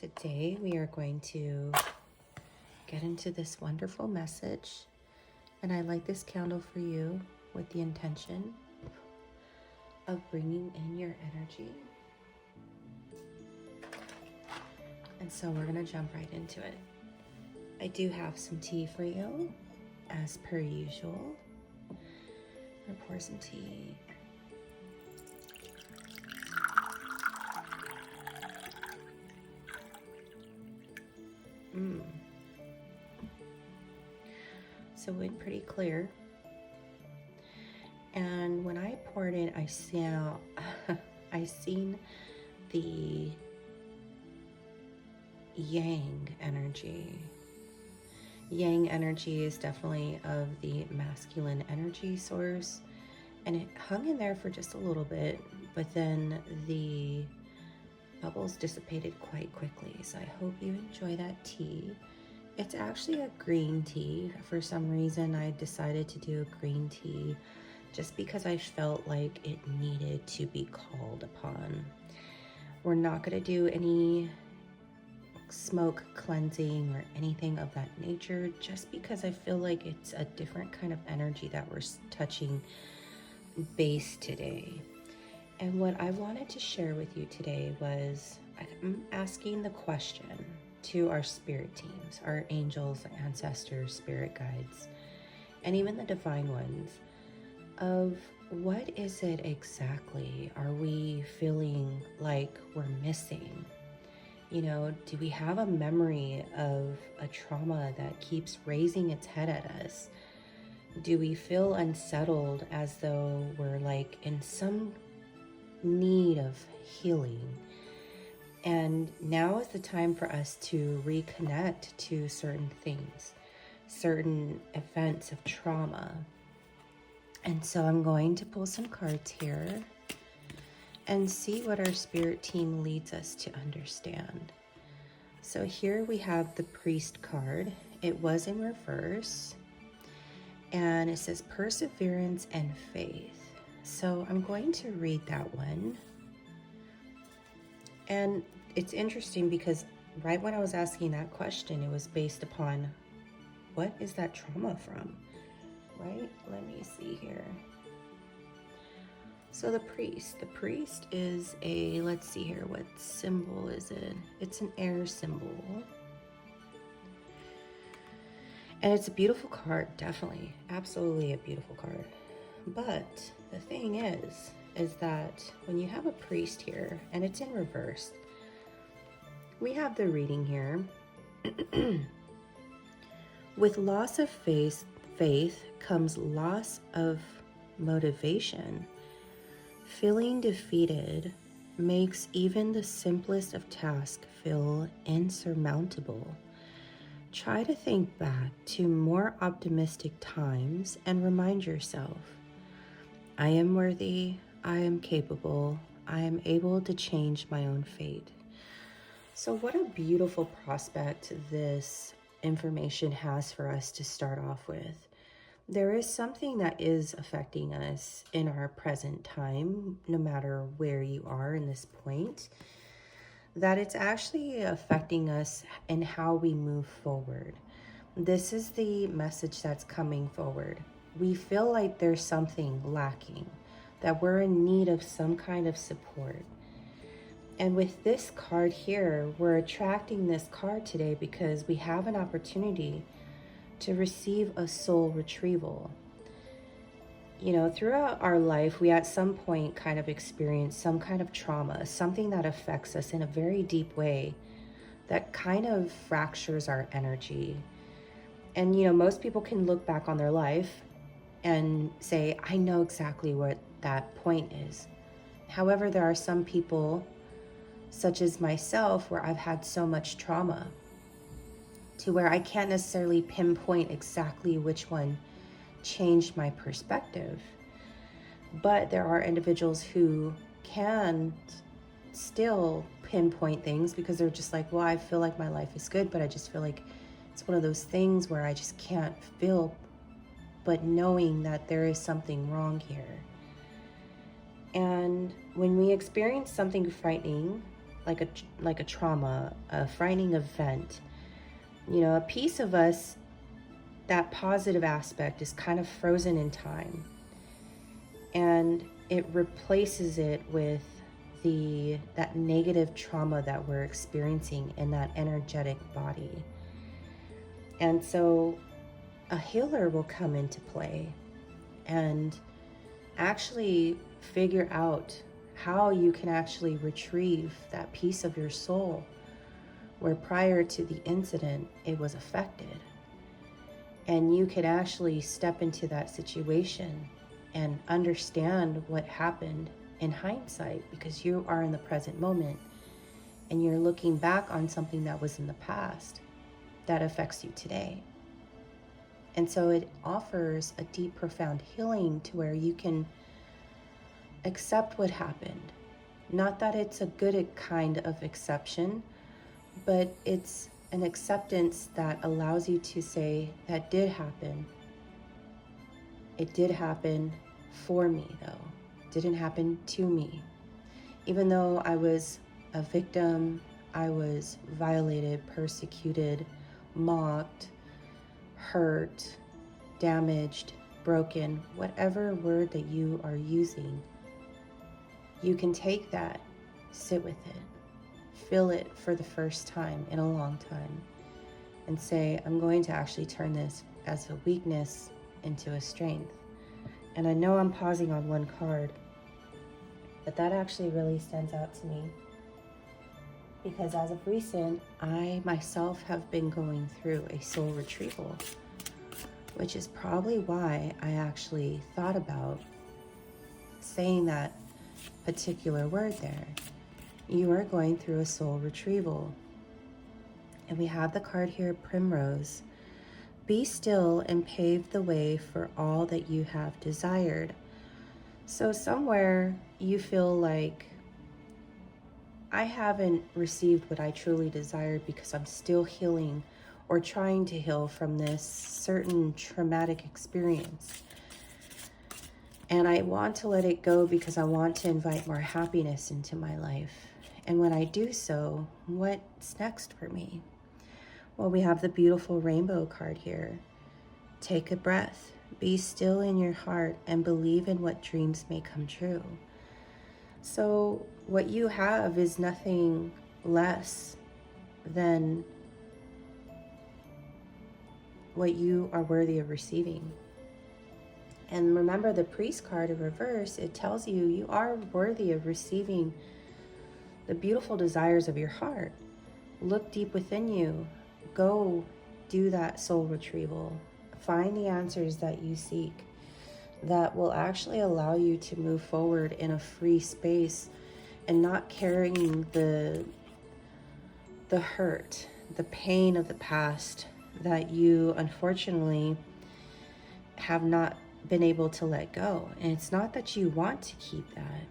Today we are going to get into this wonderful message, and I light this candle for you with the intention of bringing in your energy. And so we're going to jump right into it. I do have some tea for you, as per usual. I'm going to pour some tea. So it went pretty clear. And when I poured it, I seen the yang energy. Yang energy is definitely of the masculine energy source, and it hung in there for just a little bit, but then the bubbles dissipated quite quickly. So I hope you enjoy that tea. It's actually a green tea. For some reason, I decided to do a green tea just because I felt like it needed to be called upon. We're not going to do any smoke cleansing or anything of that nature, just because I feel like it's a different kind of energy that we're touching base today. And what I wanted to share with you today was I'm asking the question to our spirit teams, our angels, ancestors, spirit guides, and even the divine ones, of what is it exactly are we feeling like we're missing? You know, do we have a memory of a trauma that keeps raising its head at us? Do we feel unsettled, as though we're like in some need of healing? And now is the time for us to reconnect to certain things, certain events of trauma. And so I'm going to pull some cards here and see what our spirit team leads us to understand. So here we have the Priest card. It was in reverse, and it says perseverance and faith. So I'm going to read that one. And it's interesting because right when I was asking that question, it was based upon what is that trauma from, right? Let me see here. So the priest is a, let's see here, what symbol is it? It's an air symbol. And it's a beautiful card, definitely, absolutely a beautiful card. But the thing is that when you have a priest here, and it's in reverse, we have the reading here. With loss of faith comes loss of motivation. Feeling defeated makes even the simplest of tasks feel insurmountable. Try to think back to more optimistic times and remind yourself, I am worthy, I am capable, I am able to change my own fate. So what a beautiful prospect this information has for us to start off with. There is something that is affecting us in our present time, no matter where you are in this point, that it's actually affecting us in how we move forward. This is the message that's coming forward. We feel like there's something lacking, that we're in need of some kind of support. And with this card here, we're attracting this card today because we have an opportunity to receive a soul retrieval. You know, throughout our life, we at some point kind of experience some kind of trauma, something that affects us in a very deep way that kind of fractures our energy. And, you know, most people can look back on their life and say, I know exactly what that point is. However, there are some people, such as myself, where I've had so much trauma to where I can't necessarily pinpoint exactly which one changed my perspective. But there are individuals who can still pinpoint things because they're just like, well, I feel like my life is good, but I just feel like it's one of those things where I just can't feel, but knowing that there is something wrong here. And when we experience something frightening, like a trauma, a frightening event. You know, a piece of us, that positive aspect is kind of frozen in time, and it replaces it with that negative trauma that we're experiencing in that energetic body. And so a healer will come into play and actually figure out how you can actually retrieve that piece of your soul where prior to the incident it was affected. And you can actually step into that situation and understand what happened in hindsight, because you are in the present moment and you're looking back on something that was in the past that affects you today. And so it offers a deep, profound healing to where you can accept what happened. Not that it's a good kind of exception, but it's an acceptance that allows you to say, that did happen. It did happen for me, though. It didn't happen to me. Even though I was a victim, I was violated, persecuted, mocked, hurt, damaged, broken, whatever word that you are using, you can take that, sit with it, feel it for the first time in a long time, and say, I'm going to actually turn this as a weakness into a strength. And I know I'm pausing on one card, but that actually really stands out to me, because as of recent, I myself have been going through a soul retrieval, which is probably why I actually thought about saying that particular word there. You are going through a soul retrieval. And we have the card here, Primrose. Be still and pave the way for all that you have desired. So somewhere you feel like, I haven't received what I truly desired because I'm still healing or trying to heal from this certain traumatic experience. And I want to let it go because I want to invite more happiness into my life. And when I do so, what's next for me? Well, we have the beautiful rainbow card here. Take a breath, be still in your heart, and believe in what dreams may come true. So what you have is nothing less than what you are worthy of receiving. And remember, the priest card in reverse, it tells you you are worthy of receiving the beautiful desires of your heart. Look deep within you. Go do that soul retrieval. Find the answers that you seek that will actually allow you to move forward in a free space and not carrying the hurt, the pain of the past that you unfortunately have not been able to let go. And it's not that you want to keep that.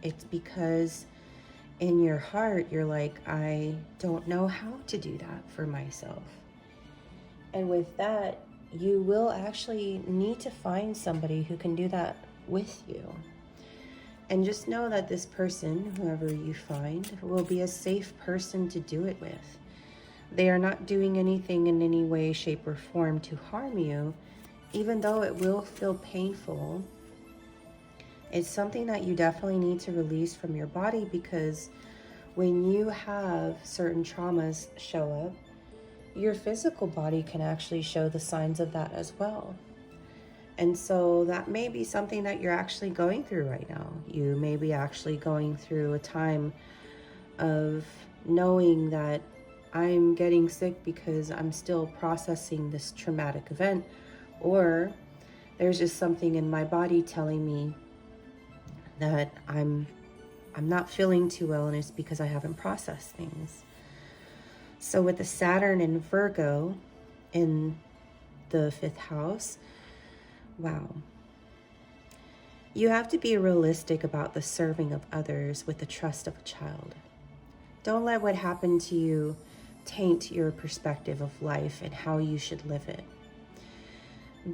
It's because in your heart, you're like, I don't know how to do that for myself. And with that, you will actually need to find somebody who can do that with you. And just know that this person, whoever you find, will be a safe person to do it with. They are not doing anything in any way, shape, or form to harm you, even though it will feel painful. It's something that you definitely need to release from your body, because when you have certain traumas show up, your physical body can actually show the signs of that as well. And so that may be something that you're actually going through right now. You may be actually going through a time of knowing that I'm getting sick because I'm still processing this traumatic event, or there's just something in my body telling me that I'm not feeling too well, and it's because I haven't processed things. So with the Saturn and Virgo in the 5th house, wow. You have to be realistic about the serving of others with the trust of a child. Don't let what happened to you taint your perspective of life and how you should live it.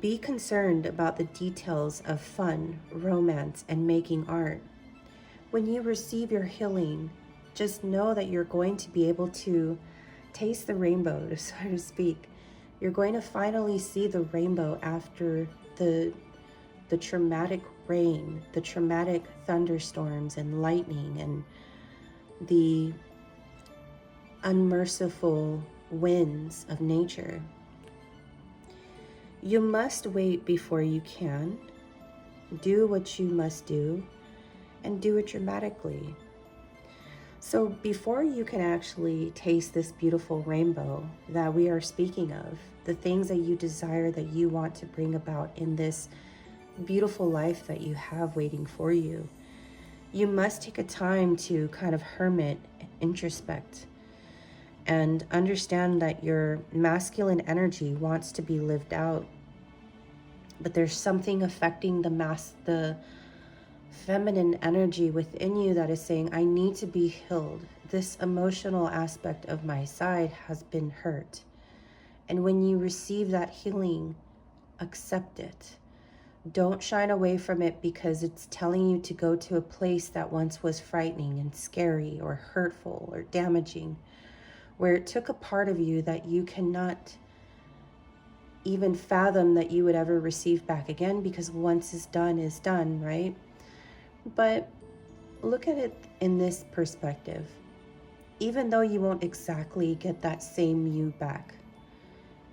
Be concerned about the details of fun, romance, and making art. When you receive your healing, just know that you're going to be able to taste the rainbow, so to speak. You're going to finally see the rainbow after the traumatic rain, the traumatic thunderstorms and lightning, and the unmerciful winds of nature. You must wait before you can. Do what you must do, and do it dramatically. So before you can actually taste this beautiful rainbow that we are speaking of, the things that you desire, that you want to bring about in this beautiful life that you have waiting for you, you must take a time to kind of hermit, introspect, and understand that your masculine energy wants to be lived out. But there's something affecting the feminine energy within you that is saying, I need to be healed. This emotional aspect of my side has been hurt. And when you receive that healing, accept it. Don't shine away from it because it's telling you to go to a place that once was frightening and scary or hurtful or damaging, where it took a part of you that you cannot even fathom that you would ever receive back again, because once is done, right? But look at it in this perspective. Even though you won't exactly get that same you back,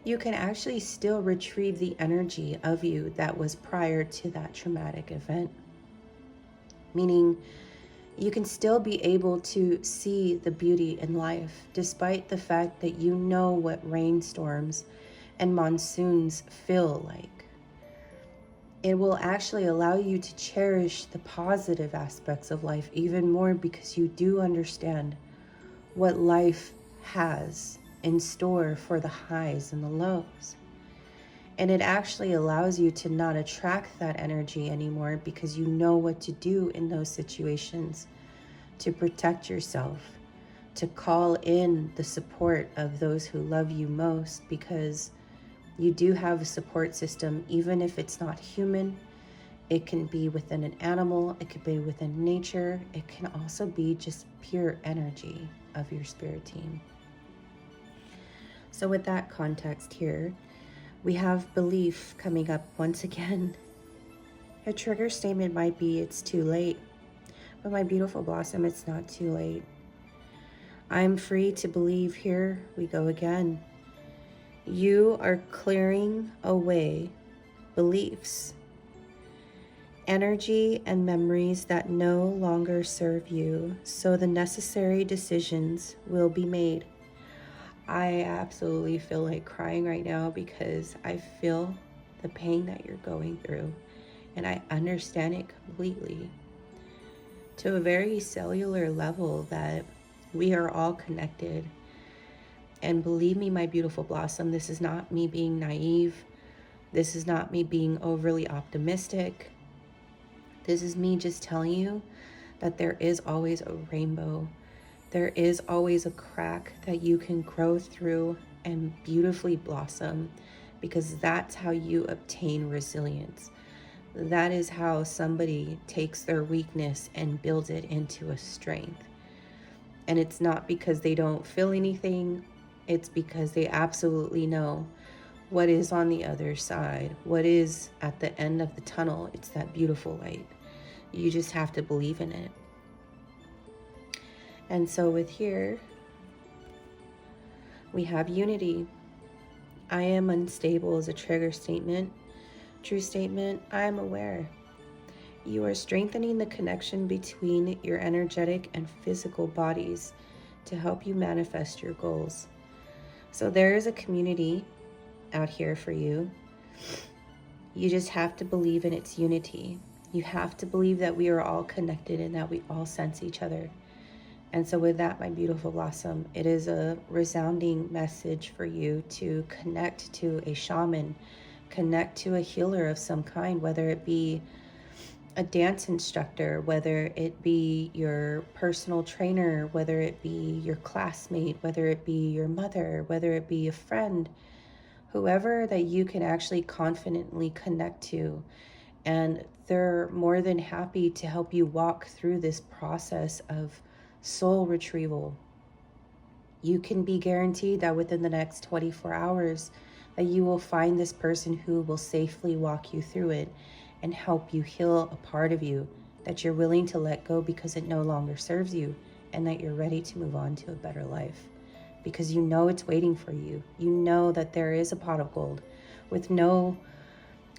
you can actually still retrieve the energy of you that was prior to that traumatic event. Meaning, you can still be able to see the beauty in life, despite the fact that you know what rainstorms and monsoons feel like. It will actually allow you to cherish the positive aspects of life even more, because you do understand what life has in store for the highs and the lows. And it actually allows you to not attract that energy anymore, because you know what to do in those situations to protect yourself, to call in the support of those who love you most, because you do have a support system, even if it's not human. It can be within an animal, it could be within nature, it can also be just pure energy of your spirit team. So with that context here, we have belief coming up once again. A trigger statement might be, it's too late. But my beautiful blossom, it's not too late. I'm free to believe. Here we go again. You are clearing away beliefs, energy, and memories that no longer serve you, so the necessary decisions will be made. I absolutely feel like crying right now, because I feel the pain that you're going through, and I understand it completely. To a very cellular level, that we are all connected. And believe me, my beautiful blossom, this is not me being naive. This is not me being overly optimistic. This is me just telling you that there is always a rainbow. There is always a crack that you can grow through and beautifully blossom, because that's how you obtain resilience. That is how somebody takes their weakness and builds it into a strength. And it's not because they don't feel anything. It's because they absolutely know what is on the other side, what is at the end of the tunnel. It's that beautiful light. You just have to believe in it. And so with here, we have unity. I am unstable as a trigger statement. True statement, I am aware. You are strengthening the connection between your energetic and physical bodies to help you manifest your goals. So there is a community out here for you. You just have to believe in its unity. You have to believe that we are all connected and that we all sense each other. And so with that, my beautiful blossom, it is a resounding message for you to connect to a shaman, connect to a healer of some kind, whether it be a dance instructor, whether it be your personal trainer, whether it be your classmate, whether it be your mother, whether it be a friend, whoever that you can actually confidently connect to. And they're more than happy to help you walk through this process of soul retrieval. You can be guaranteed that within the next 24 hours that you will find this person who will safely walk you through it and help you heal a part of you that you're willing to let go because it no longer serves you, and that you're ready to move on to a better life because you know it's waiting for you. You know that there is a pot of gold with no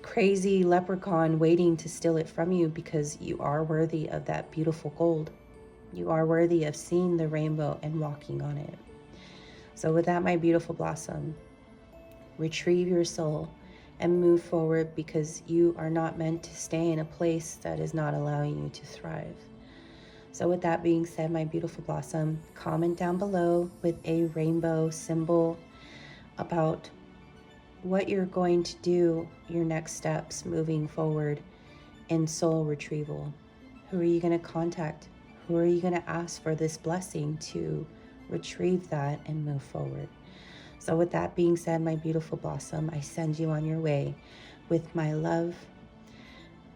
crazy leprechaun waiting to steal it from you, because you are worthy of that beautiful gold. You are worthy of seeing the rainbow and walking on it. So with that, my beautiful blossom, retrieve your soul and move forward, because you are not meant to stay in a place that is not allowing you to thrive. So with that being said, my beautiful blossom, comment down below with a rainbow symbol about what you're going to do, your next steps moving forward in soul retrieval. Who are you going to contact? Who are you going to ask for this blessing to retrieve that and move forward? So with that being said, my beautiful blossom, I send you on your way with my love,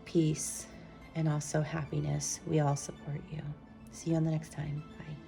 peace, and also happiness. We all support you. See you on the next time. Bye.